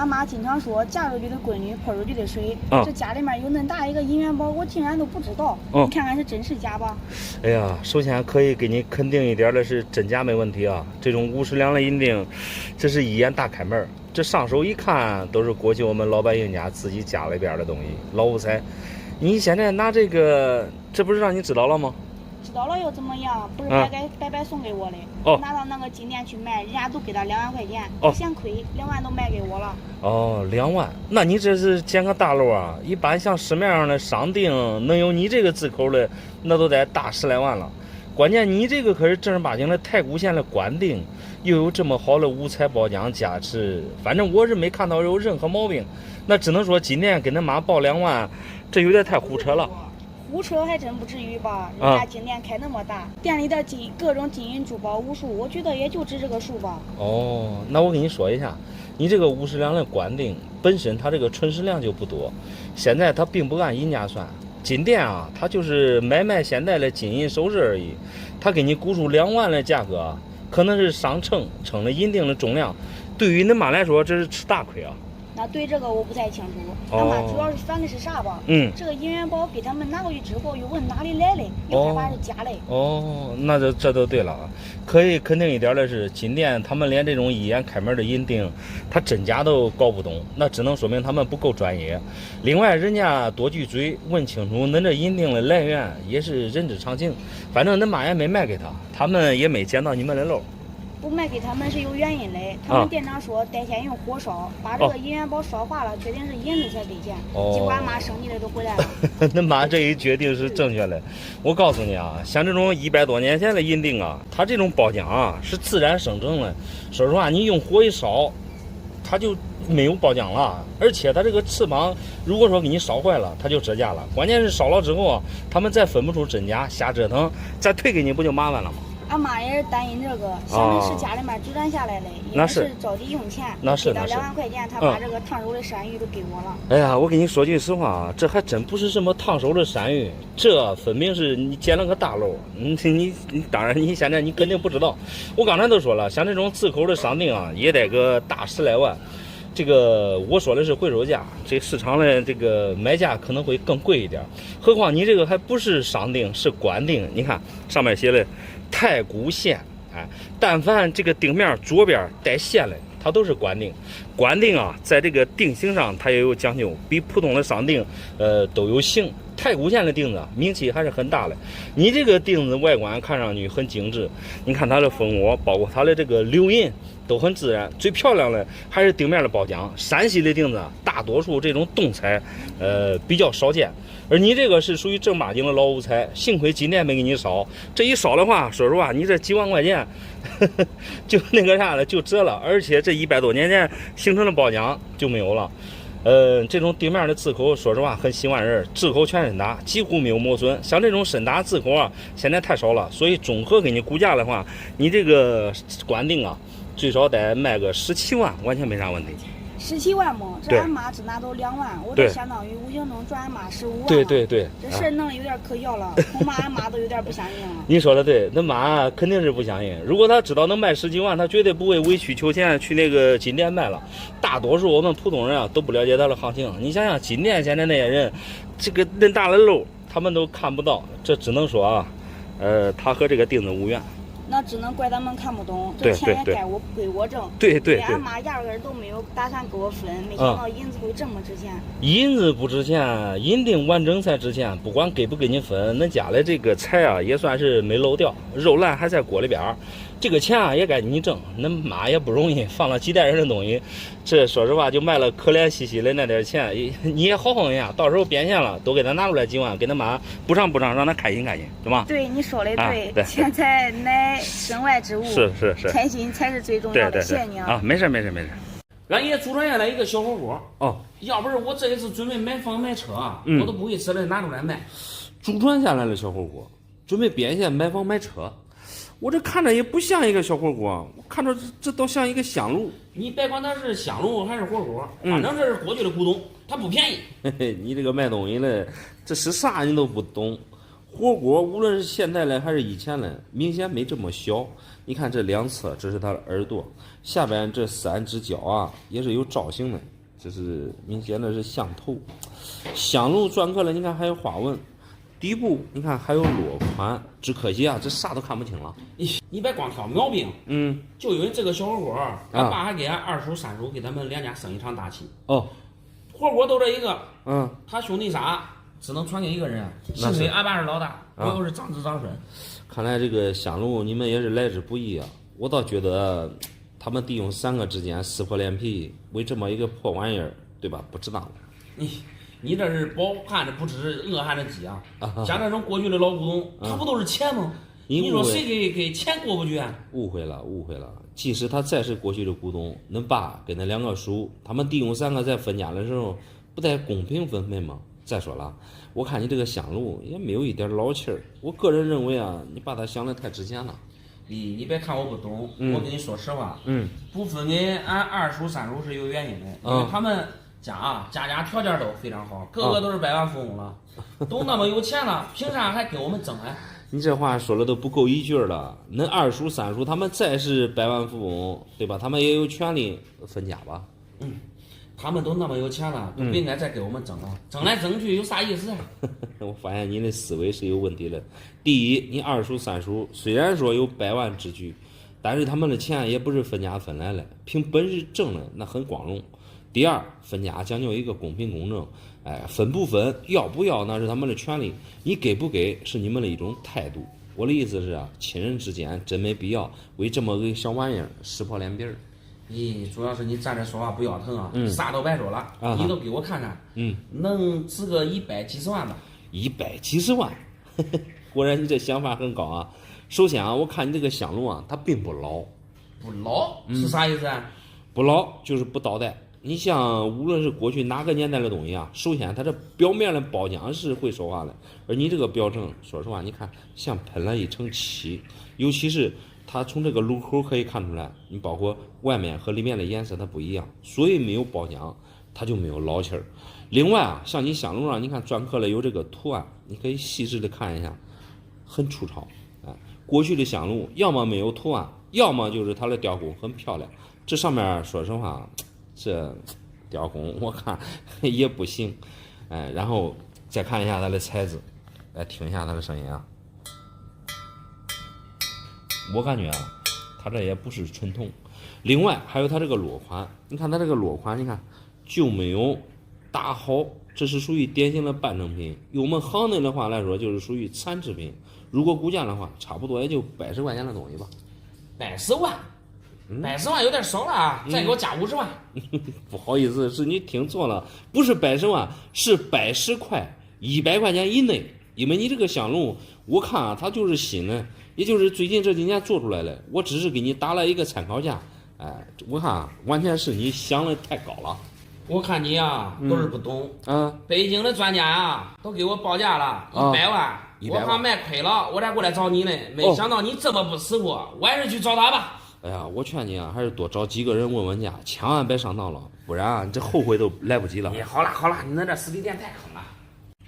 俺妈经常说，嫁出去的闺女泼出去的水。啊、这家里面有恁大一个银元宝，我竟然都不知道。你看看是真是假吧？哎呀，首先可以给你肯定一点的是，真假没问题啊。这种50两的银锭，这是一眼大开门。这上手一看，都是过去我们老百姓家自己家里边的东西，老五彩。你现在拿这个，这不是让你知道了吗？知道了又怎么样？不是白白送给我的。拿到那个金店去卖，人家都给他2万块钱，我嫌亏，2万都卖给我了。2万，那你这是捡个大漏啊！一般像市面上的商定，能有你这个字口的，那都得大10来万了。关键你这个可是正儿八经的太谷县的官定，又有这么好的五彩宝浆加持，反正我是没看到有任何毛病。那只能说今天给恁妈报2万，这有点太胡扯了。胡扯还真不至于吧？人家金店开那么大，店里的各种金银珠宝无数，我觉得也就值这个数吧。那我跟你说一下，你这个50两的官定本身它这个存世量就不多，现在它并不按银价算。金店啊，它就是买卖现代的金银首饰而已，它给你估出2万的价格，可能是上称了银锭的重量，对于恁妈来说这是吃大亏啊。那对这个我不太清楚，俺妈主要是烦的是啥吧？这个银元宝给他们拿过去之后，又问哪里来的，又害怕是假的。那这都对了啊。可以肯定一点的是，金店他们连这种一眼开门的银锭，他真假都搞不懂，那只能说明他们不够专业。另外，人家多句嘴问清楚恁这银锭的来源，也是人之常情。反正恁妈也没卖给他，他们也没捡到你们的漏。不卖给他们是有原因的，他们店长说得先用火烧，把这个银元宝烧化了，确定是银子才给钱。结果俺妈生气的都回来了。恁妈这一决定是正确的。我告诉你啊，像这种100多年前的银锭啊，它这种包浆啊是自然生成的。说实话，你用火一烧，它就没有包浆了，而且它这个翅膀如果说给你烧坏了，它就折价了。关键是烧了之后啊，他们再分不出真假，瞎折腾，再退给你不就麻烦了吗？俺妈也是担心这个，想的是家里面祖传下来的，也是着急用钱，给他2万块钱，他把这个烫手的山芋都给我了。哎呀，我跟你说句实话啊，这还真不是什么烫手的山芋，这分明是你捡了个大漏。你当然你现在你肯定不知道，我刚才都说了，像这种字口的商定啊，也得个大10来万。这个我说的是回收价，这市场的这个买价可能会更贵一点。何况你这个还不是商定，是官定。你看上面写的太谷县，但凡这个定面左边带县的，它都是官定。官定啊，在这个定型上它也有讲究，比普通的商定都有型。太谷县的钉子名气还是很大的，你这个钉子外观看上去很精致，你看它的蜂窝，包括它的这个留印都很自然。最漂亮的还是顶面的包浆，山西的钉子大多数这种东彩比较少见，而你这个是属于正八经的老五彩，幸亏今年没给你烧，这一烧的话，说实话你这几万块钱就那个啥了，就折了，而且这100多年前形成的包浆就没有了。这种地面的字口，说实话很喜欢人，字口全身打，几乎没有磨损。像这种深打字口啊，现在太少了，所以综合给你估价的话，你这个官定啊，最少得卖个17万，完全没啥问题。17万嘛，这俺妈只拿到2万，我这相当于无形中赚俺妈15万。对，这事儿弄得有点可笑了，恐怕俺妈都有点不相信了。你说的对，那妈肯定是不相信。如果她知道能卖10几万，她绝对不会委曲求全去那个金店卖了。大多数我们普通人啊都不了解她的行情。你想想金店现在那些人，这个恁大的漏他们都看不到，这只能说啊，他和这个钉子无缘。那只能怪他们看不懂，这钱也该我归我挣。对，俺妈压根儿都没有打算给我分，没想到银子会这么值钱。银子不值钱，银锭完整才值钱。不管给不给你分，恁家的这个财啊也算是没漏掉，肉烂还在锅里边。这个钱啊也该你挣，恁妈也不容易，放了几代人的东西，这说实话就卖了可怜兮兮的那点钱，你也好哼一下，到时候变现了都给他拿出来几万，给他妈补偿，让他开心，对吗？对，你说的对，钱财乃身外之物，是，开心才是最重要的。谢谢你啊！没事。俺爷祖传下来一个小火锅要不是我这一次准备买房买车我都不会舍得拿出来卖。祖传下来的小火锅，准备变现买房买车。我这看着也不像一个小火锅，我看着这倒像一个香炉。你别管它是香炉还是火锅，反正这是过去的古董，它不便宜。嘿嘿，你这个卖东西的，这是啥你都不懂。火锅无论是现在的还是以前的，明显没这么小。你看这两侧，这是它的耳朵，下边这3只脚啊，也是有造型的，这是明显的是象头。香炉篆刻了，你看还有花纹，底部你看还有落款，只可惜啊，这啥都看不清了。你别光挑毛病，就因为这个小火锅，俺爸还给俺二叔、三叔给他们2家生一场大气。哦，火锅都这一个，他兄弟仨只能传给一个人，幸亏俺爸是老大，我又是长子长孙。看来这个香炉你们也是来之不易啊！我倒觉得他们弟兄3个之间撕破脸皮，为这么一个破玩意儿，对吧？不值当。你这是饱汉子不吃饿汉子饥啊！像这种过去的老古董，他不都是钱吗？你说谁给钱过不去啊？误会了。即使他再是过去的古董，恁爸跟那2个叔，他们弟兄3个在分家的时候，不得公平分配吗？再说了，我看你这个香炉也没有一点老气儿。我个人认为啊，你把它想得太值钱了。你别看我不懂，我跟你说实话，不分给俺二叔、三叔是有原因的，因为他们家条件都非常好，个个都是百万富翁了，都那么有钱了，凭啥还跟我们争啊？你这话说的都不够一句了。恁二叔、三叔他们再是百万富翁，对吧？他们也有权利分家吧？他们都那么有钱了，都不应该再跟我们争了，争来争去有啥意思啊？我发现你的思维是有问题的。第一，你二叔、三叔虽然说有百万之巨，但是他们的钱也不是分家分来的，凭本事挣的，那很光荣。第二，分家讲究一个公平公正，分不分，要不要那是他们的权利，你给不给是你们的一种态度。我的意思是啊，亲人之间真没必要为这么个小玩意儿撕破脸皮儿。主要是你站着说话不腰疼啊，啥都白说了，你都给我看看，能值个100几十万吧？100几十万，果然你这想法很高啊。首先啊，我看你这个香炉啊，它并不老。不老是啥意思啊？不老就是不倒带。你像无论是过去哪个年代的东西啊，首先它这表面的包浆是会说话的，而你这个表层，说实话，你看像喷了一层漆，尤其是它从这个炉口可以看出来，你包括外面和里面的颜色它不一样，所以没有包浆，它就没有老气儿。另外啊，像你香炉上，你看篆刻了有这个图案，你可以细致的看一下，很粗糙。过去的香炉要么没有图案，要么就是它的雕工很漂亮。这上面说实话，这雕工我看也不行。然后再看一下它的材质，来听一下它的声音啊。我感觉啊，它这也不是纯铜。另外还有它这个落款，你看它这个落款，你看就没有打好，这是属于典型的半成品。用我们行内的话来说，就是属于残制品。如果估价的话，差不多也就80块钱的东西吧。80万，80万有点少了啊！再给我加50万。不好意思，是你听错了，不是80万，是80块，100块钱以内。因为你这个香炉，我看啊，它就是新的，也就是最近这几年做出来的。我只是给你打了一个参考价，我看啊，完全是你想的太高了。我看你啊，都是不懂。北京的专家啊，都给我报价了100万，我怕卖亏了，我才过来找你呢。没想到你这么不识货，我还是去找他吧。哎呀，我劝你啊，还是多找几个人问问价，千万别上当了，不然啊，你这后悔都来不及了。好了，你那实体店太坑了。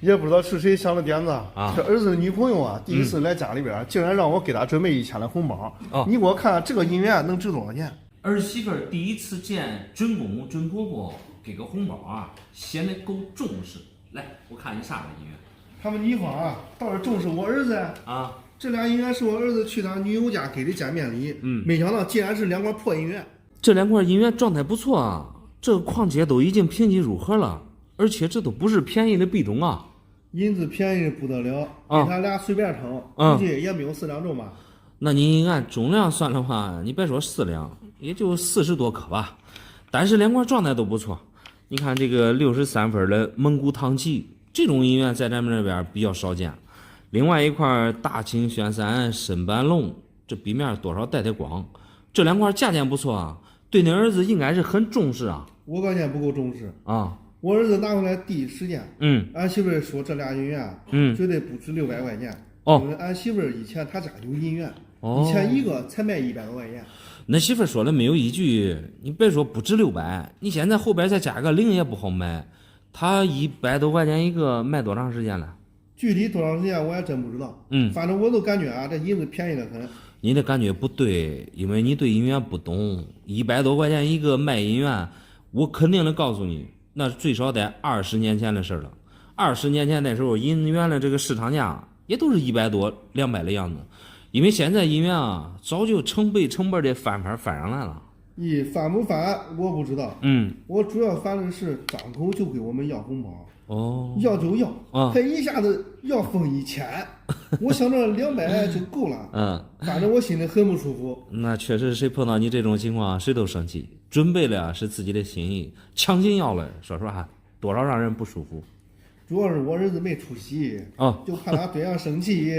也不知道是谁想的点子啊！这儿子的女朋友啊，第一次来家里边，竟然让我给她准备1000的红包。你给我看这个银元能值多少钱？儿媳妇第一次见准公公、准婆婆，给个红包啊，显得够重视。来，我看你啥个银元？他们女方啊，倒是重视我儿子啊。这俩银元是我儿子去他女友家给的见面礼。没想到竟然是2块破银元。这2块银元状态不错啊，这矿街都已经评级入盒了，而且这都不是便宜的壁咚啊。银子便宜的不得了，给他俩随便称，估计也没有4两重吧。那你按重量算的话，你别说4两，也就40多克吧。但是2块状态都不错。你看这个63分的蒙古唐旗，这种银元在咱们这边比较少见。另外一块大清宣三深板龙，这壁面多少带点光。这2块价钱不错啊，对你儿子应该是很重视啊。我感觉不够重视啊。我儿子拿回来第一时间，俺媳妇儿说这俩银元，绝对不值600块钱。因为俺媳妇儿以前她家有银元，以前一个才卖100多块钱。那媳妇儿说的没有依据，你别说不值600，你现在后边再加个0也不好买。他100多块钱一个，卖多长时间了？具体多长时间我还真不知道。反正我都感觉啊，这银子便宜得很。你的感觉不对，因为你对银元不懂。100多块钱一个卖银元，我肯定的告诉你，那最少得20年前的事了。20年前那时候，银元的这个市场价也都是100多、200的样子。因为现在银元啊，早就成倍成本的翻上来了。翻不翻我不知道。我主要反正是张口就给我们要红包。要就要，他一下子要封1000，我想着200就够了。反正我心里很不舒服。那确实，谁碰到你这种情况，谁都生气。准备了是自己的心意，强行要了，说实话，多少让人不舒服。主要是我儿子没出息，就怕他对象生气，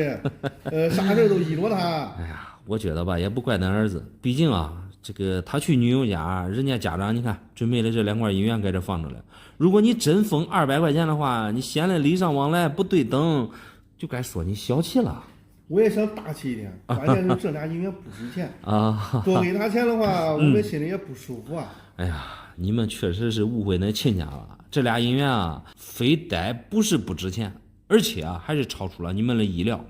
啥事都依着他。哎呀，我觉得吧，也不怪咱儿子，毕竟啊，这个他去女友家，人家家长你看准备了这2块银元搁这放着了。如果你真封200块钱的话，你显得礼尚往来不对等，就该说你小气了。我也想大气一点，关键是这俩银元不值钱啊，多给他钱的话，我们心里也不舒服啊。哎呀，你们确实是误会那亲家了。这俩银元啊，非但不是不值钱，而且啊，还是超出了你们的意料。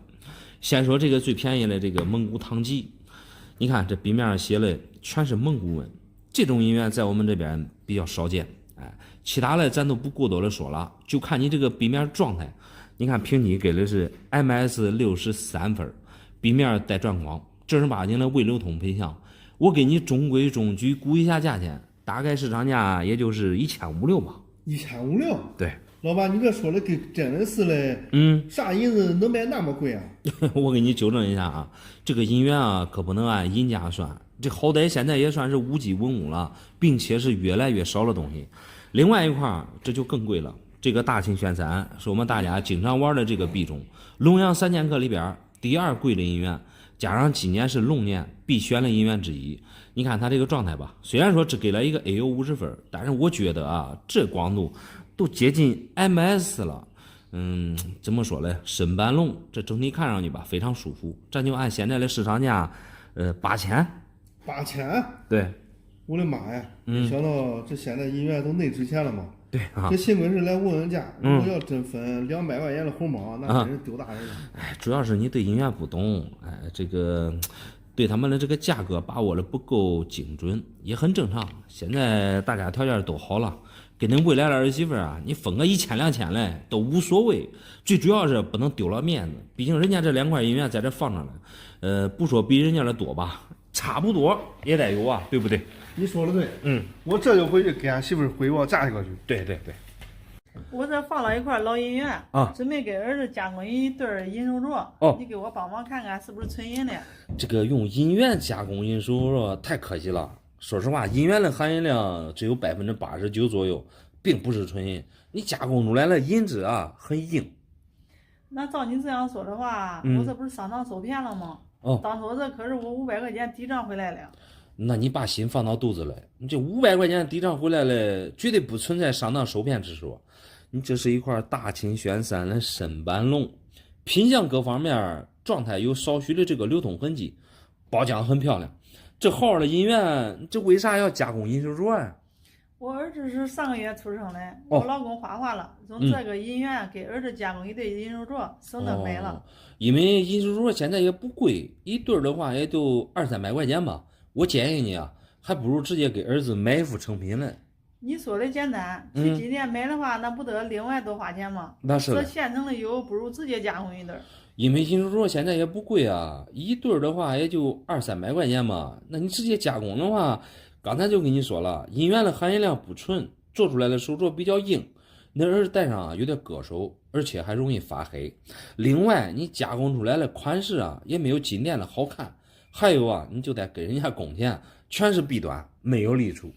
先说这个最便宜的这个蒙古唐吉，你看这壁面上写的全是蒙古文，这种银元在我们这边比较少见。其他的咱都不过多的说了，就看你这个壁面状态。你看评级给的是 MS63分，壁面带转光，正儿八经的微流通配项。我给你中规中矩估一下价钱，大概市场价也就是1500-1600吧。1500？对。老板，你这说的跟真的似的。啥银子能卖那么贵啊？我给你纠正一下啊，这个银元啊可不能按银价算，这好歹现在也算是无机文物了，并且是越来越少的东西。另外一块这就更贵了，这个大清玄3是我们大家经常玩的这个币种，龙阳3000克里边第2贵的银元，加上今年是龙年必选的银元之一。你看它这个状态吧，虽然说只给了一个 AU 50分，但是我觉得啊，这光度都接近 MS 了。怎么说呢？深斑龙这整体看上去吧非常舒服，咱就按现在的市场价，8000。8000？对。我的妈呀！没想到这现在银元都那值钱了嘛？对啊。这幸亏是来问问价，如果要真分200块钱的红包，那真是丢大人了。主要是你对银元不懂，这个对他们的这个价格把握的不够精准，也很正常。现在大家条件都好了，给您未来的儿媳妇啊，你分个1000-2000嘞都无所谓，最主要是不能丢了面子。毕竟人家这2块银元在这放着了，不说比人家的多吧，差不多也得有啊，对不对？你说的对。我这就回去给俺媳妇汇报价格去。对对对。我这放了一块老银元准备给儿子加工一对银手镯。你给我帮忙看看是不是纯银的。这个用银元加工银手镯太可惜了。说实话，银元的含银量只有89%左右，并不是纯银。你加工出来的银质啊很硬。那照你这样说的话，我这不是上当受骗了吗？当初这可是我500块钱抵账回来了。那你把心放到肚子了，你这500块钱抵账回来了，绝对不存在上当受骗之说。你这是一块大清玄3的深斑龙，品相各方面状态有少许的这个流通痕迹，包浆很漂亮。这好的银元，这为啥要加工银手镯啊？我儿子是上个月出生的，我老公花花了，用这个银元给儿子加工一对银手镯，省得买了。因为银手镯现在也不贵，一对的话也就200-300块钱吧。我建议你啊，还不如直接给儿子买一副成品呢。你说的简单，去金店买的话，那不得另外多花钱吗？那是。这现成的有，不如直接加工一对。因为银手镯现在也不贵啊，一对的话也就200-300块钱嘛。那你直接加工的话，刚才就跟你说了，银元的含银量不纯，做出来的手镯比较硬，那儿子戴上啊有点硌手，而且还容易发黑。另外，你加工出来的款式啊也没有金店的好看。还有啊，你就得给人家工钱，全是弊端，没有利处。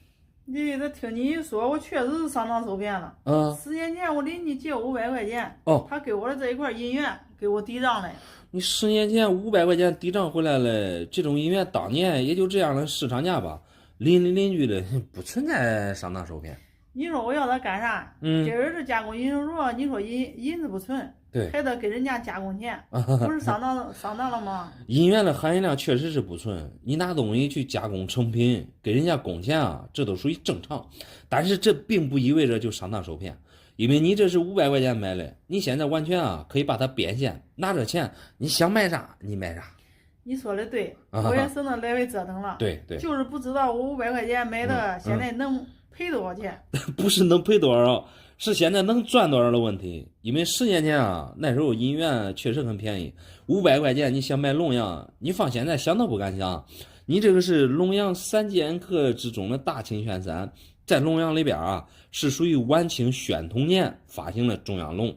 你这听你一说，我确实是上当受骗了。10年前我邻居借我500块钱，他给我的这一块银元给我抵账了。你10年前500块钱抵账回来了，这种银元当年也就这样的市场价吧，邻居的不存在上当受骗。你说我要他干啥？给儿子加工银手镯，你说银子不纯，对，还得给人家加工钱，不是上当了吗？银元的含银量确实是不纯，你拿东西去加工成品，给人家工钱啊，这都属于正常。但是这并不意味着就上当受骗，因为你这是500块钱买的，你现在完全啊可以把它变现，拿着钱你想买啥你买啥。你说的对，我也省得来回折腾了。对对，就是不知道我500块钱买的，现在能赔多少钱？不是能赔多少，是现在能赚多少的问题。因为10年前啊，那时候银元确实很便宜，500块钱你想买龙阳，你放现在想都不敢想。你这个是龙阳3剑客之中的大清玄三，在龙阳里边啊，是属于晚清宣统年发行的中央龙，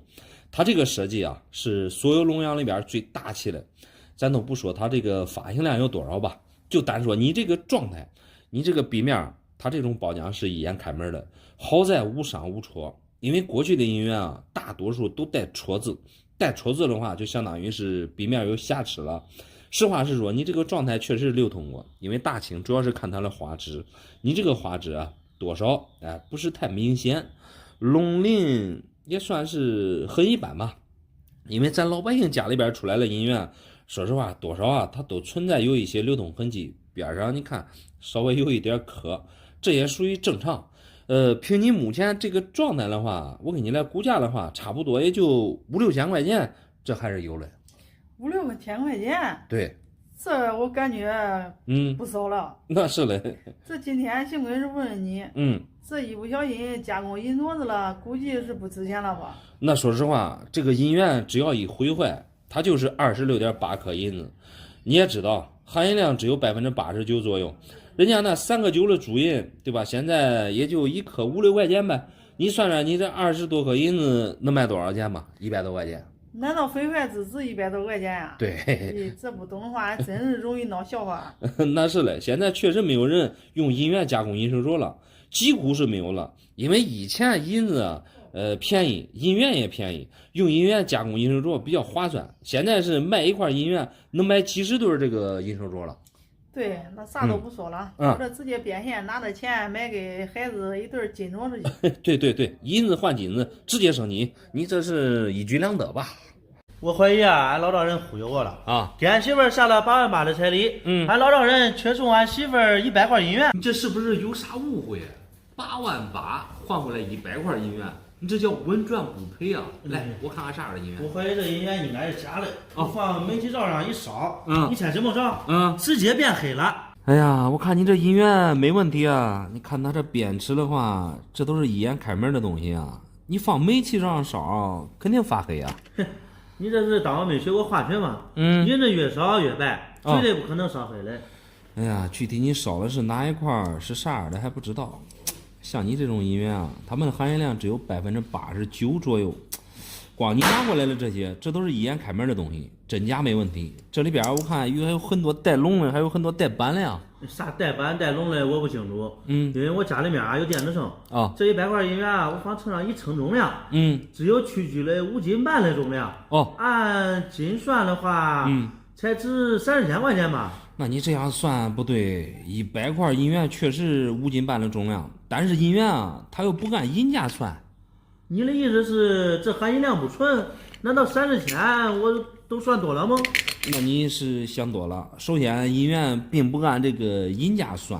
它这个设计啊是所有龙阳里边最大气的。咱都不说它这个发行量有多少吧，就单说你这个状态，你这个壁面，它这种包浆是一眼开门的，好在无伤无戳。因为过去的银元啊，大多数都带戳字，带戳字的话，就相当于是壁面有瑕疵了。实话实说，你这个状态确实流通过，因为大清主要是看它的画质，你这个画质啊，多少不是太明显。龙鳞也算是很一般吧，因为咱老百姓家里边出来的银元。说实话，多少啊，它都存在有一些流动痕迹，边上你看稍微有一点磕，这也属于正常。凭你目前这个状态的话，我给你来估价的话，差不多也就5-6千块钱，这还是有的。5-6千块钱？对，这我感觉不少了。那是嘞。这今天幸亏是问你，这一不小心加工银镯子了，估计是不值钱了吧？那说实话，这个银元只要一毁坏，它就是26.8克银子，你也知道含银量只有89%左右，人家那3个9的主银，对吧？现在也就1克5-6块钱呗，你算算你这20多克银子能卖多少钱吧？100多块钱。难道毁坏只值100多块钱呀？对，这不懂的话，真是容易闹笑话。那是嘞，现在确实没有人用银元加工银手镯了，几乎是没有了，因为以前银子便宜，银元也便宜，用银元加工银手镯比较划算。现在是卖一块银元能买几十对这个银手镯了。对，那啥都不说了，我这直接变现，拿着钱买给孩子一对金镯子去。对，银子换金子，直接升级，你这是一举两得吧？我怀疑啊，俺老丈人忽悠我了啊！给俺媳妇儿下了8万8的彩礼，俺老丈人却送俺媳妇儿100块银元。你这是不是有啥误会？8万8换回来100块银元，你这叫稳赚不赔啊！来，我看看啥样的银元。我怀疑这银元应该是假的，我放煤气灶上一烧，一天这么着，直接变黑了。哎呀，我看你这银元没问题啊！你看它这边齿的话，这都是一眼开门的东西啊！你放煤气上烧，肯定发黑啊！你这是当我没学过化学吗？银子越烧越白，绝对不可能烧黑的。哎呀，具体你烧的是哪一块是啥样的还不知道。像你这种银元啊，它们的含银量只有89%左右。光你拿过来的这些，这都是一眼开门的东西，真假没问题。这里边我看还有很多带龙的，还有很多带板的呀。啥带板带龙的我不清楚，因为我家里面有电子秤啊。这100块银元啊，我放秤上一称重量，只有区区的5斤半的重量。按斤算的话，才值30千块钱吧。那你这样算不对，100块银元确实5斤半的重量，但是银元啊，它又不按银价算。你的意思是这含银量不纯？难道30千我都算多了吗？那你是想多了。首先，银元并不按这个银价算，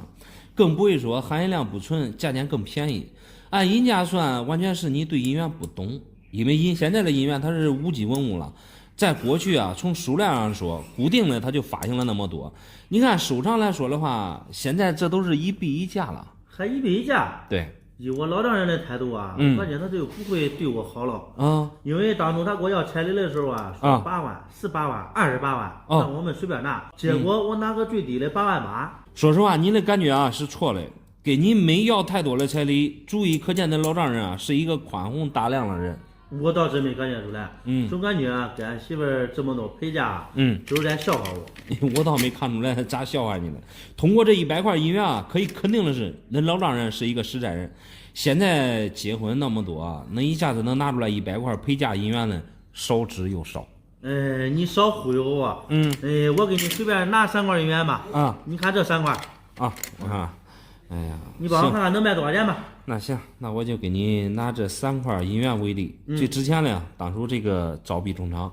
更不会说含银量不纯，价钱更便宜。按银价算，完全是你对银元不懂，因为现在的银元它是无机文物了。在过去啊，从数量上说，固定的它就发行了那么多。你看收藏来说的话，现在这都是1比1价了，还1比1价？对。以我老丈人的态度啊，我感觉他就不会对我好了因为当初他给我要彩礼的时候啊，说8万、18万、28万，让我们随便拿。结果我拿个最低的8万8。说实话，你的感觉啊是错的，给你没要太多的彩礼，足以可见的老丈人啊是一个宽宏大量的人。我倒真没感觉出来，总感觉啊，给俺媳妇儿这么多陪嫁，都在笑话我。我倒没看出来咋笑话你了。通过这100块银元啊，可以肯定的是，人老丈人是一个实在人。现在结婚那么多，能一下子能拿出来100块陪嫁银元的少之又少。你少忽悠我。我给你随便拿3块银元吧。你看这3块。我看。哎呀，你帮我看看能卖多少钱吧。那行，那我就给你拿这3块银元为例。最值钱的当属这个造币中长，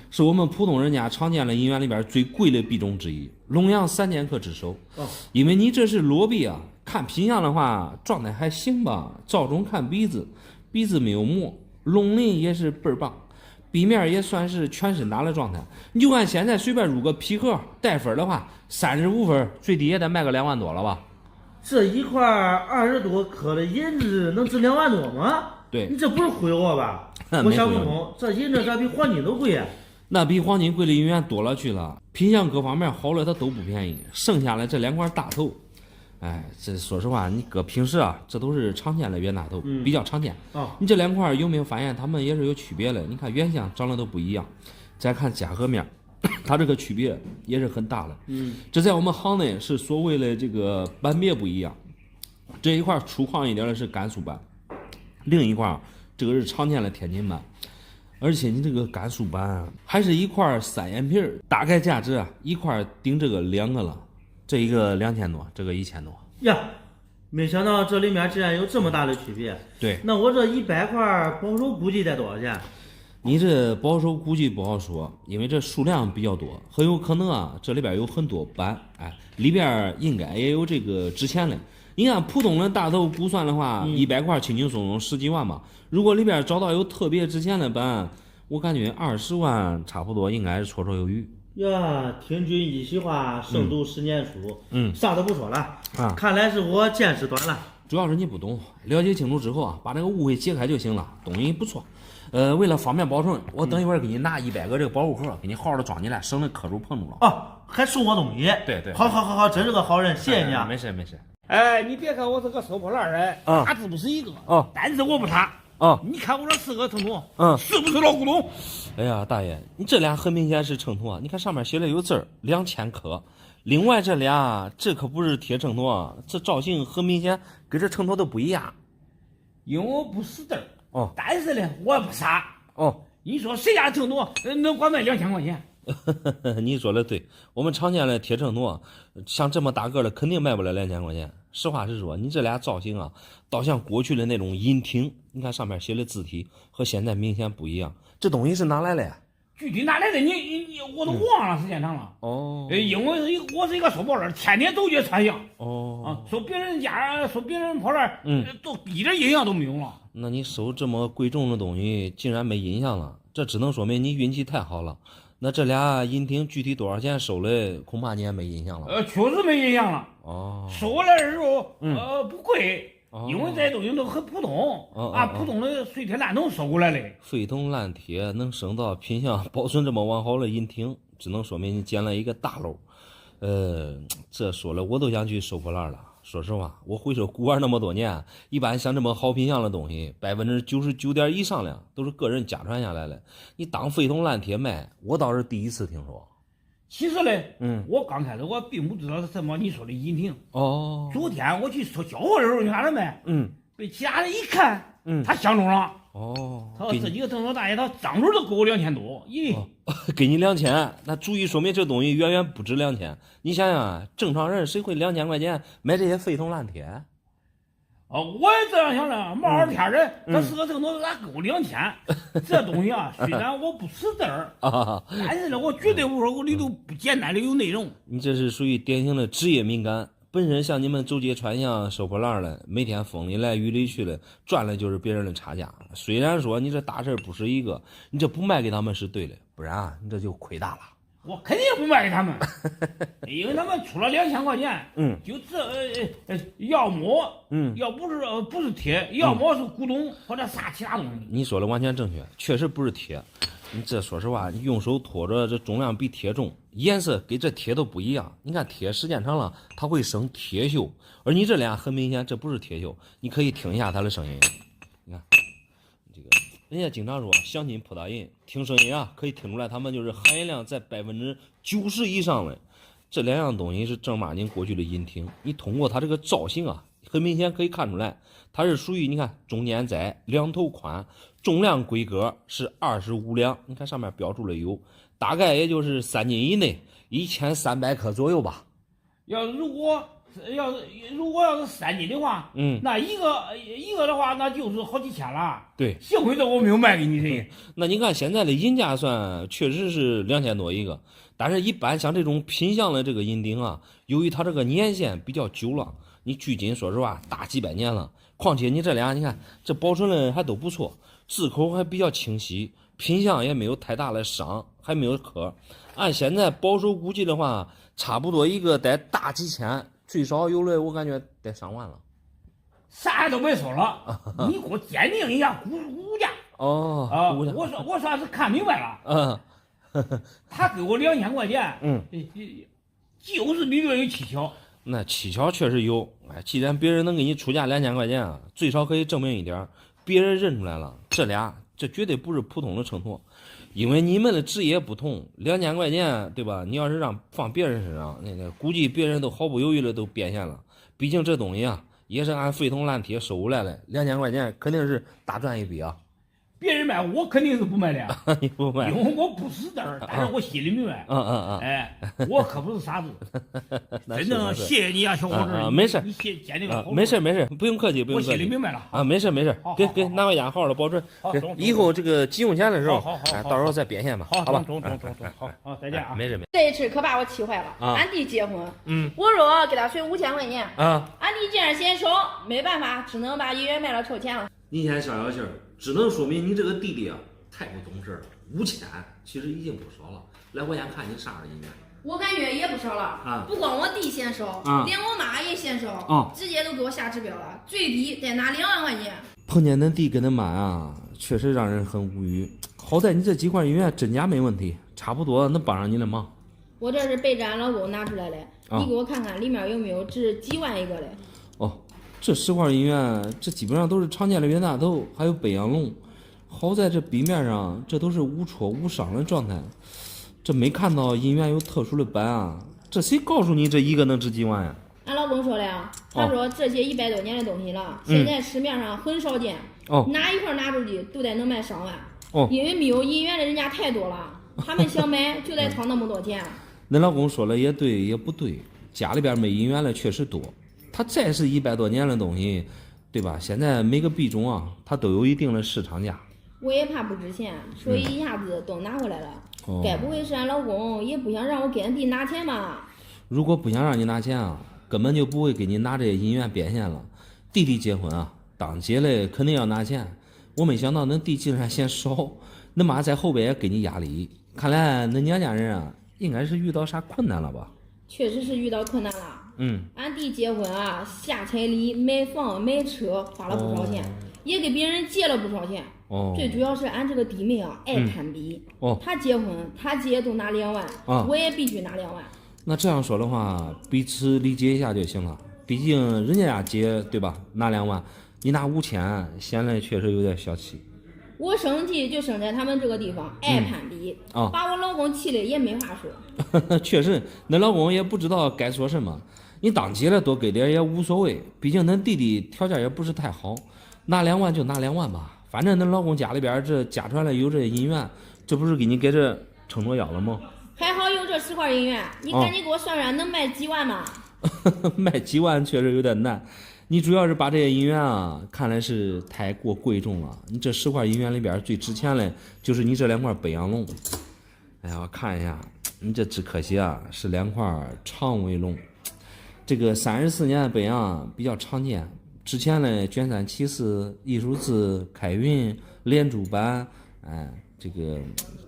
是我们普通人家常见的银元里边最贵的币种之一，龙阳3剑客之首。因为你这是裸币啊，看品相的话状态还行吧，照中看鼻子，鼻子没有膜，龙鳞也是倍儿棒，壁面也算是全身打的状态。你就按现在随便入个皮壳带分的话，35分，最低也得卖个2万多了吧？这一块20多克的银子能值2万多吗？对，你这不是忽悠我吧？我想不通，这银子咋比黄金都贵呀？那比黄金贵的银元多了去了，品相各方面好了它都不便宜。剩下的这2块大头，哎，这说实话，你搁平时啊，这都是常见的冤大头，比较常见。你这2块有没有发现它们也是有区别的？你看原相长得都不一样，再看夹合面，它这个区别也是很大的。这在我们行内是所谓的这个斑别不一样，这一块粗犷一点的是甘肃斑，另一块这个是常见的天津斑。而且你这个甘肃斑还是一块3眼皮，大概价值一块顶这个2个了，这一个2000多，这个1000多呀。没想到这里面竟然有这么大的区别。对，那我这100块保守估计得多少钱？你这保守估计不好说，因为这数量比较多，很有可能这里边有很多斑，哎，里边应该也有这个值钱的。你看普通的大头估算的话，100块轻轻松松10几万嘛。如果里边找到有特别值钱的斑，我感觉20万差不多应该是绰绰有余。呀，听君一席话，胜读10年书。啥都不说了看来是我见识短了。主要是你不懂，了解清楚之后把这个误会解开就行了。东西不错，为了方便保存，我等一会儿给你拿100个这个保护盒，给你好好的装进来，省得磕住碰住了。还送我东西？对，好，真是个好人，谢谢你啊。没事。哎，你别看我是个收破烂的，大字不是一个，但是我不差。你看我这4个秤砣，是不是老古董？哎呀，大爷，你这俩很明显是秤砣，你看上面写的有字儿，2000克。另外这俩，这可不是铁秤砣，这造型很明显跟这秤砣都不一样。因为我不识字儿，但是呢，我也不傻。你说谁家秤砣能光卖2000块钱？你说的对，我们常见的铁秤砣，像这么大个的肯定卖不了2000块钱。实话实说，你这俩造型倒像过去的那种银亭，你看上面写的字体和现在明显不一样。这东西是哪来的呀？具体哪来的我都忘了，时间长了。因为我是一个收破烂，天天走街串巷。收别人家，收别人破烂，都一点印象都没有了。那你收这么贵重的东西，竟然没印象了，这只能说明你运气太好了。那这俩银亭具体多少钱收的，恐怕你也没印象了。确实没印象了。收来的时候不贵，因为这些东西都很普通普通的碎铁烂铜收过来的。废铜烂铁能升到品相保存这么完好的银亭，只能说明你捡了一个大漏。这说了我都想去收破烂了。说实话，我回收古玩那么多年，一般像这么好品相的东西，99.1%以上的都是个人家传下来的。你当废铜烂铁卖，我倒是第一次听说。其实呢，我刚开始我并不知道是什么你说的银亭。昨天我去收交货的时候，你看着没？被其他人一看，他相中了。他说这几个秤砣大爷，他张嘴都给我2000多。给你2000，那足以说明这东西远远不止2000。你想想，正常人谁会2000块钱买这些废铜烂铁？我也这样想的。冒着天的，这4个秤砣咋给我2000？这东西虽然我不识字儿，但是呢，我绝对不说我里头不简单的有内容。你这是属于典型的职业敏感。本身像你们走街串巷收破烂的，每天风里来雨里去的，赚的就是别人的差价。虽然说你这大事不是一个，你这不卖给他们是对的，不然你这就亏大了。我肯定不卖给他们，因为他们出了2000块钱，就这要么要不是铁，要么是古董或者啥其他东西。你说的完全正确，确实不是铁。你这说实话，你用手托着，这重量比铁重，颜色跟这铁都不一样。你看铁时间长了，它会生铁锈，而你这俩很明显，这不是铁锈。你可以听一下它的声音，你看这个，人家经常说乡亲扑打人，听声音可以听出来，他们就是含银量在90%以上的。这两样东西是正儿八经过去的银亭，你通过它这个造型很明显可以看出来，它是属于你看中间窄，2头宽，重量规格是25两，你看上面标注了有，大概也就是3斤以内，1300克左右吧。如果要是3斤的话，那一个的话，那就是好几千了。对，幸亏这我没有卖给你这。那你看现在的银价算确实是2000多一个，但是一般像这种品相的这个银锭由于它这个年限比较久了，你距今说实话大几百年了，况且你这俩，你看这保存的还都不错，字口还比较清晰，品相也没有太大的伤，还没有壳。按现在保守估计的话，差不多一个得大几千，最少有的我感觉得上万了。啥都别说了，你给我鉴定一下估价。哦，我算是看明白了。他给我2000块钱，就是里面有蹊跷。那蹊跷确实有，哎，既然别人能给你出价2000块钱啊，最少可以证明一点，别人认出来了，这俩这绝对不是普通的承托，因为你们的职业不同，2000块钱对吧？你要是让放别人身上，那个估计别人都毫不犹豫的都变现了，毕竟这东西啊也是按废铜烂铁收过来的，2000块钱肯定是大赚一笔啊。别人卖我肯定是不卖的，你不卖，因为我不识字儿，但是我心里明白。哎，我可不是傻子。真正谢谢你啊，小伙子。没事，你鉴定了。没事，不用客气，不用客气。我心里明白了啊，没事，给拿回家好好的保存。以后这个急用钱的时候，到时候再变现吧，好吧？好，再见啊。没事。这一次可把我气坏了。俺弟结婚，我说给他随5000块钱，俺弟既然嫌少，没办法，只能把医院卖了筹钱了。你先消消气儿，只能说明你这个弟弟啊太不懂事了。5000其实已经不少了，来我先看你啥时候医院。我感觉也不少了啊！不光我弟嫌少，连我妈也嫌少直接都给我下指标了，最低得拿2万块钱。碰见恁弟跟恁妈啊，确实让人很无语。好在你这几块医院真假没问题，差不多能帮上你的忙。我这是背着俺老公拿出来的，你给我看看里面有没有值几万一个的。哦，这10块医院，这基本上都是常见的冤大头，还有北洋龙。好在这笔面上，这都是无戳无伤的状态，这没看到医院有特殊的斑啊。这谁告诉你这一个能值几万呀？俺老公说的呀，他说这些100多年的东西了，现在市面上很少见，哪一块拿出去都得能卖上万。因为没有医院的人家太多了，他们想买就得掏那么多钱。恁老公说了也对也不对，家里边没医院的确实多，他再是100多年的东西，对吧？现在每个币种啊，它都有一定的市场价。我也怕不值钱，所以一下子都拿回来了。该不会是俺老公也不想让我给俺弟拿钱吧？如果不想让你拿钱啊，根本就不会给你拿这些银元变现了。弟弟结婚啊，当姐的肯定要拿钱。我没想到恁弟竟然嫌少，恁妈在后边也给你压力。看来恁娘家人啊，应该是遇到啥困难了吧？确实是遇到困难了。俺弟结婚啊，下彩礼、买房、买车，花了不少钱，也给别人借了不少钱。最主要是俺这个弟妹啊，爱攀比。他结婚，他姐都拿2万，我也必须拿2万。那这样说的话，彼此理解一下就行了。毕竟人家姐对吧，拿2万，你拿5000，显得确实有点小气。我生气就生在他们这个地方爱攀比，把我老公气的也没话说。确实，恁老公也不知道该说什么。你当姐了多给点也无所谓，毕竟恁弟弟条件也不是太好，拿2万就拿2万吧。反正恁老公家里边这家传了有这银元，这不是给你给这承诺要了吗？还好有这10块银元，你赶紧给我算算能卖几万吗？卖几万确实有点难。你主要是把这些银元啊，看来是太过贵重了。你这10块银元里边最值钱的，就是你这2块北洋龙。哎呀，我看一下，你这只可惜啊，是2块长尾龙。这个34年的北洋比较常见。之前的卷3起4、艺术字、开运、连珠板，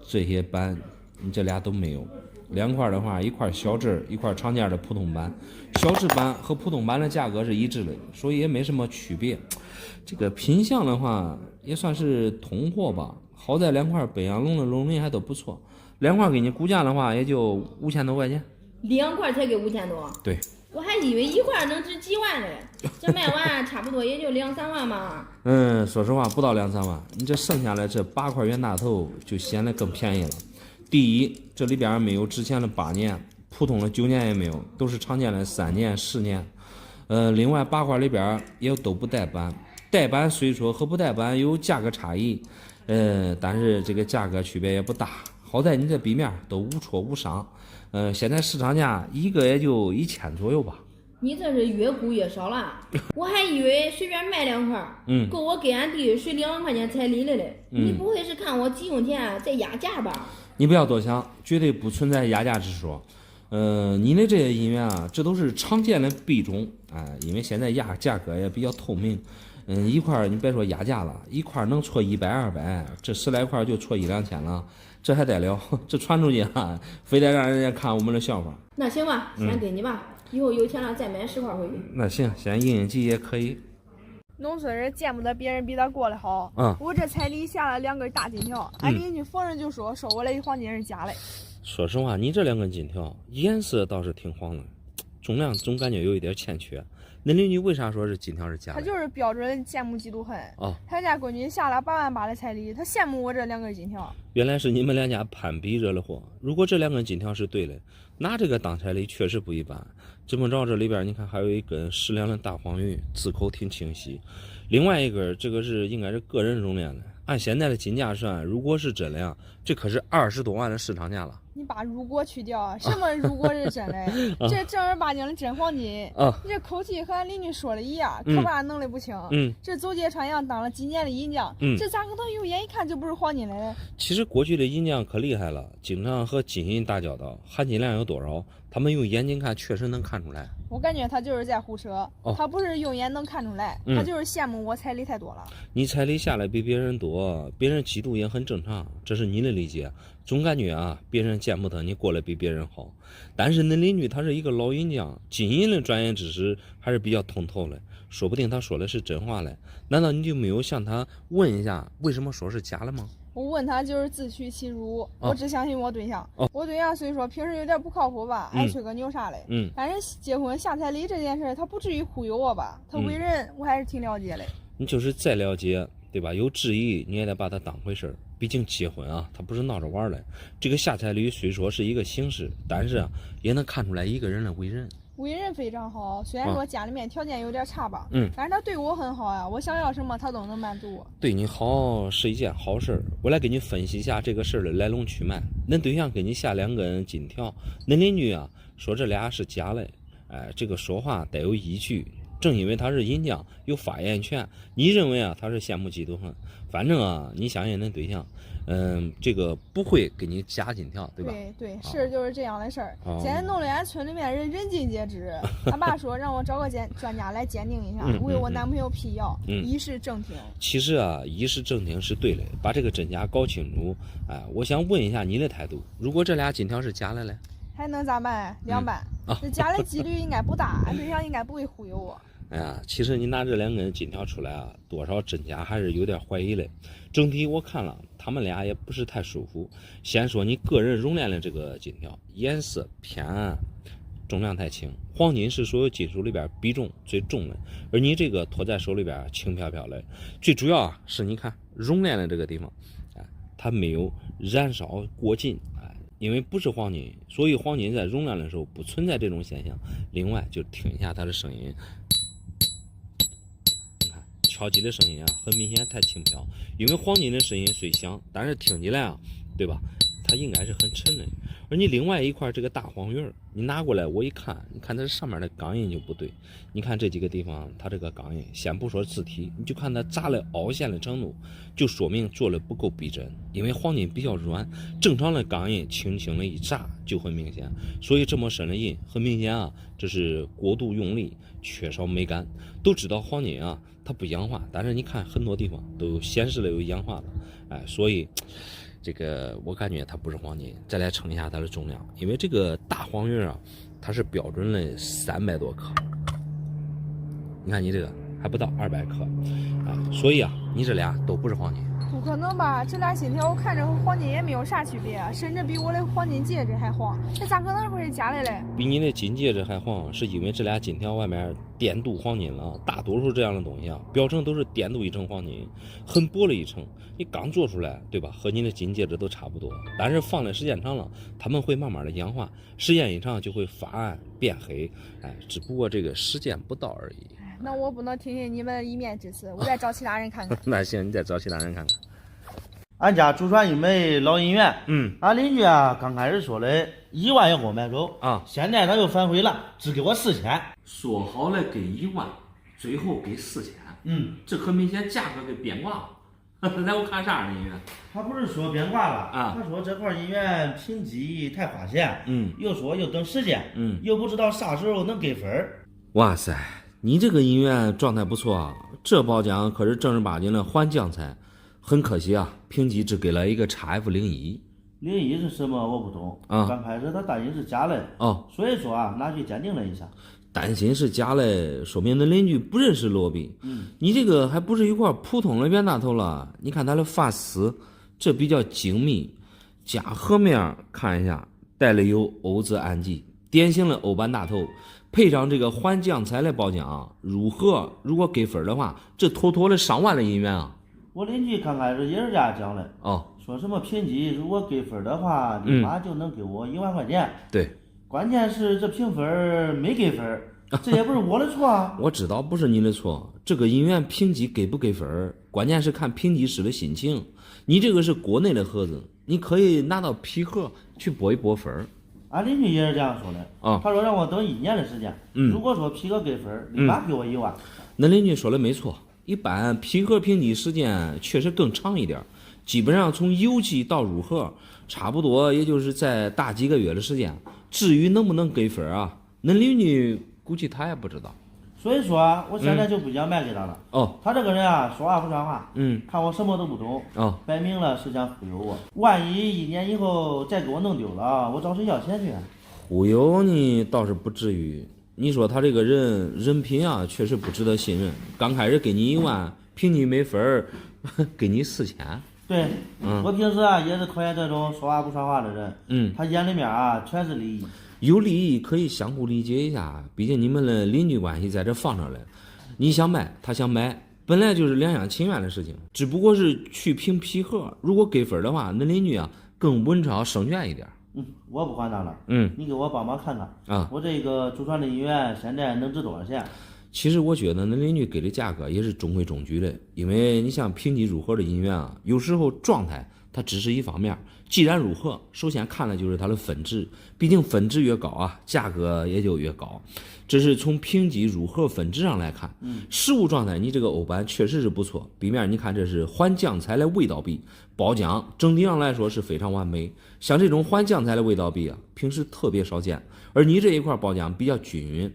这些板你这俩都没有。2块的话，一块小质，一块常见的普通板。小质板和普通板的价格是一致的，所以也没什么区别。这个品相的话，也算是通货吧。好在2块北洋龙的龙鳞还都不错。2块给你估价的话，也就5000多块钱。2块才给5000多？对。我还以为一块能值几万呢，这卖完差不多也就2-3万嘛。说实话不到2-3万，你这剩下来这8块冤大头就显得更便宜了。第一，这里边没有之前的8年，普通的9年也没有，都是常见的3年、10年。另外8块里边也都不带板，带板虽说和不带板有价格差异，但是这个价格区别也不大。好在你这笔面都无戳无伤。现在市场价一个也就1000左右吧。你这是越估越少了，我还以为随便卖2块，够我给俺弟随2万块钱彩礼了嘞。你不会是看我急用钱在压价吧？你不要多想，绝对不存在压价之说。你的这些银元啊，这都是常见的币种，因为现在价格也比较透明。一块你别说压价了，一块能错100、200，这10来块就错1、2千了，这还得了？这传出去啊，非得让人家看我们的笑话。那行吧，先给你吧，以后有钱了再买10块回去。那行，先应应急也可以。农村人见不得别人比他过得好。我这彩礼下了2根大金条，俺邻居逢人就说我这黄金是假的。说实话，你这2根金条颜色倒是挺黄的，重量总感觉有一点欠缺。那邻居为啥说是金条是假的？他就是标准羡慕嫉妒恨。他家闺女下了8万8的彩礼，他羡慕我这2根金条。原来是你们2家攀比惹了祸。如果这2根金条是对的，那这个当彩礼确实不一般。这么着，这里边你看还有一根适量的大黄鱼，字口挺清晰。另外一根，这个是应该是个人熔炼的。按现在的金价算，如果是真的呀，这可是20多万的市场价了。你把如果去掉，什么如果是真的？这正儿八经的真黄金。你这口气和俺邻居说的一样，可把弄得不清。这走街串巷当了几年的银匠，这咋可能有眼一看就不是黄金来的？其实过去的银匠可厉害了，经常和金银打交道，含金量有多少，他们用眼睛看确实能看出来。我感觉他就是在胡扯，他不是用眼能看出来，他就是羡慕我彩礼太多了。你彩礼下来比别人多，别人嫉妒也很正常，这是你的理解。总感觉啊，别人见不得你过得比别人好。但是那邻居他是一个老银匠，金银的专业知识还是比较通透的，说不定他说的是真话嘞。难道你就没有向他问一下为什么说是假的吗？我问他就是自取其辱，我只相信我对象。我对象虽说平时有点不靠谱吧，爱吹个牛啥的，但是结婚下彩礼这件事他不至于忽悠我吧？他为人我还是挺了解的。你就是再了解，对吧？有质疑你也得把它当回事儿。毕竟结婚啊，他不是闹着玩的。这个下彩礼虽说是一个形式，但是啊，也能看出来一个人的为人。为人非常好，虽然说家里面条件有点差吧，但是他对我很好呀，我想要什么他都能满足我。对你好是一件好事。我来给你分析一下这个事儿的来龙去脉。恁对象给你下2根金条，恁邻居啊说这俩是假的，这个说话得有依据。正因为他是银匠，有发言权，你认为啊他是羡慕嫉妒恨。反正啊，你相信恁对象，这个不会给你加金条，对吧？对，是就是这样的事儿。现在弄得俺村里面人人尽皆知。俺爸说让我找个专家来鉴定一下，为我男朋友辟谣，以示正听。其实啊，以示正听是对的，把这个真假搞清楚。我想问一下你的态度，如果这俩金条是假的嘞？还能咋办？2半。这假的几率应该不大，俺对象应该不会忽悠我。哎呀，其实你拿这2根金条出来啊，多少真假还是有点怀疑的。整体我看了，他们俩也不是太舒服。先说你个人熔炼的这个金条，颜色偏暗，重量太轻。黄金是所有金属里边比重最重的，而你这个托在手里边轻飘飘的。最主要啊是你看熔炼的这个地方，它没有燃烧过近。因为不是黄金，所以黄金在熔炼的时候不存在这种现象。另外，就听一下它的声音，你看敲击的声音啊，很明显太轻飘。因为黄金的声音虽响，但是听起来啊，对吧？它应该是很沉的。而你另外一块这个大黄鱼，你拿过来我一看，你看它上面的钢印就不对。你看这几个地方，它这个钢印，先不说字体，你就看它扎了凹陷的程度，就说明做的不够逼真。因为黄金比较软，正常的钢印轻轻的一扎就很明显，所以这么深的印很明显啊，这是过度用力，缺少美感。都知道黄金啊，它不氧化，但是你看很多地方都显示了有氧化的，所以。这个我感觉它不是黄金。再来称一下它的重量，因为这个大黄鱼啊，它是标准的300多克。你看你这个还不到200克，所以啊，你这俩都不是黄金。不可能吧？这俩金条我看着和黄金也没有啥区别，甚至比我的黄金戒指还黄，这咋可能会是假的嘞？比你的金戒指还黄，是因为这俩金条外面点镀黄金了。大多数这样的东西啊，表层都是点镀一层黄金，很薄的一层。你刚做出来，对吧？和你的金戒指都差不多，但是放的时间长了，它们会慢慢的氧化，时间一长就会发暗变黑，只不过这个时间不到而已。那我不能听听你们一面之词，我再找其他人看看。那行，你再找其他人看看。俺家祖传一枚老银元，俺邻居啊刚开始说的1万要给我买走啊，现在他又反悔了，只给我4000。说好了给1万，最后给4000，这很明显价格给变卦了。来，我看啥银元？他不是说变卦了啊？他说这块银元评级太花钱，又说又等时间，又不知道啥时候能给分。哇塞！你这个银元状态不错啊，这褒奖可是正儿八经的换将才。很可惜啊，评级只给了一个 XF01。01是什么？我不懂。刚开始他担心是假的，所以说啊，拿去鉴定了一下。担心是假的，说明那邻居不认识罗比。你这个还不是一块普通的冤大头了。你看他的发丝，这比较精密，夹颌面看一下，带了有欧字暗记，典型的欧版大头。配上这个换将才的褒奖，入盒如果给分的话，这妥妥的上万的银元啊！我邻居刚开始也是这样讲的，说什么评级如果给分的话，立马就能给我1万块钱。对，关键是这评分没给分，这也不是我的错啊。我知道不是你的错，这个银元评级给不给分，关键是看评级师的心情。你这个是国内的盒子，你可以拿到批核去拨一拨分。俺邻居也是这样说的，他说让我等1年的时间，如果说批核给分，立马给我1万。那邻居说的没错，一般批核评级时间确实更长一点，基本上从邮寄到入盒，差不多也就是在大几个月的时间。至于能不能给分啊，那邻居估计他也不知道。所以说啊，我现在就不想卖给他了。他这个人啊，说话不算话，看我什么都不懂，摆明了是想忽悠我。万一1年以后再给我弄丢了，我找谁要钱去？忽悠你倒是不至于。你说他这个人品啊，确实不值得信任。刚开始给你1万，评级没分，给你4000。对，我平时啊也是讨厌这种说话不算话的人。他眼里面啊全是利益。有利益可以相互理解一下，毕竟你们的邻居关系在这放着嘞。你想卖，他想买，本来就是两厢情愿的事情，只不过是去评批核。如果给分的话，那邻居啊更稳操胜券一点。我不管他了。你给我帮忙看看啊，我这个祖传的银元现在能值多少钱？其实我觉得那邻居给的价格也是中规中矩的，因为你像评级入盒的银元啊，有时候状态它只是一方面。既然入盒，首先看的就是它的分值，毕竟分值越高啊，价格也就越高。这是从评级入盒分值上来看。实物状态你这个欧版确实是不错，笔面你看这是换将才的味道笔，褒奖整体上来说是非常完美。像这种换将才的味道笔啊，平时特别少见，而你这一块褒奖比较均匀。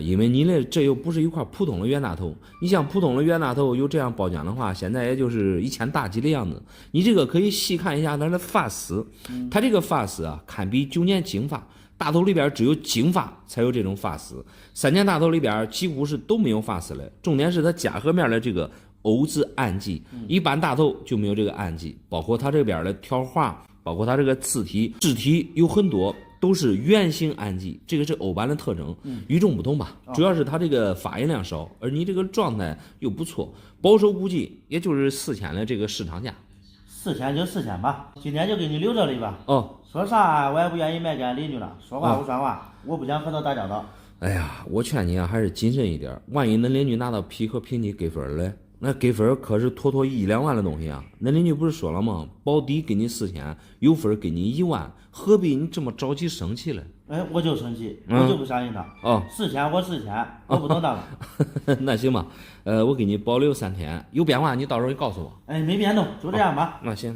因为你的这又不是一块普通的冤大头，你像普通的冤大头有这样褒奖的话，现在也就是1000大几的样子。你这个可以细看一下它的发丝，它这个发丝啊，堪比9年金发。大头里边只有金发才有这种发丝，3年大头里边几乎是都没有发丝了。重点是它夹颌面的这个欧字暗记，一般大头就没有这个暗记，包括它这边的条画，包括它这个字体有很多都是圆形暗记，这个是欧版的特征，与众不同吧。主要是它这个发言量少，而你这个状态又不错，保守估计也就是4000的这个市场价。4000就4000吧，今天就给你留这里吧。说啥我也不愿意卖给俺邻居了，说话不算话，我不想和他打交道。哎呀，我劝你啊，还是谨慎一点，万一恁邻居拿到批核评级给分嘞，那给分可是妥妥1-2万的东西啊。恁邻居不是说了吗？保底给你4000，有分给你1万，何必你这么着急生气嘞？我就生气，我就不相信他。4000我4000，我不等他了。那行吧，我给你保留3天，有变化你到时候你告诉我。没变动，就这样吧。那行。